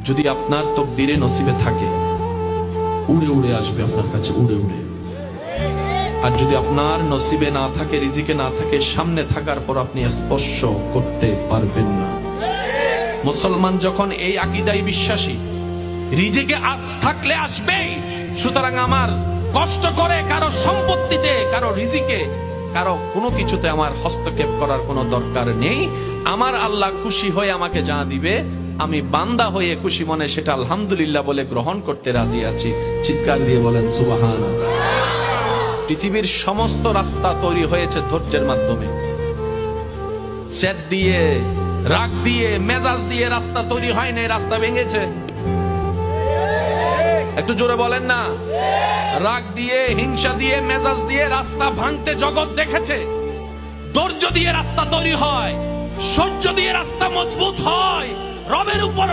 যদি আপনার তকদিরে নসিবে থাকে, উড়ে উড়ে আসবে আপনার কাছে, উড়ে উড়ে। আর যদি আপনার নসিবে না থাকে, রিজিকে না থাকে, সামনে থাকার পর আপনি স্পর্শ করতে পারবেন না। মুসলমান যখন এই আকীদায় বিশ্বাসী, রিজিকে আজ থাকলে আসবেই, সুতরাং আমার কষ্ট করে কারো সম্পত্তিতে, কারো রিজিকে, কারো কোনো কিছুতে আমার হস্তক্ষেপ করার কোনো দরকার নেই। আমার আল্লাহ খুশি হয়ে আমাকে যা দিবে, আমি বান্দা হয়ে খুশি মনে সেটা আলহামদুলিল্লাহ বলে গ্রহণ করতে রাজি আছি। চিৎকার দিয়ে বলেন সুবহানাল্লাহ। পৃথিবীর সমস্ত রাস্তা তৈরি হয়েছে ধৈর্যের মাধ্যমে। জেদ দিয়ে, রাগ দিয়ে, মেজাজ দিয়ে রাস্তা তৈরি হয় না, রাস্তা ভেঙেছে। একটু জোরে বলেন না। রাগ দিয়ে, হিংসা দিয়ে, মেজাজ দিয়ে রাস্তা ভাঙতে জগৎ দেখেছে। ধৈর্য দিয়ে রাস্তা তৈরি হয়, সহ্য দিয়ে রাস্তা মজবুত হয়। রবের উপর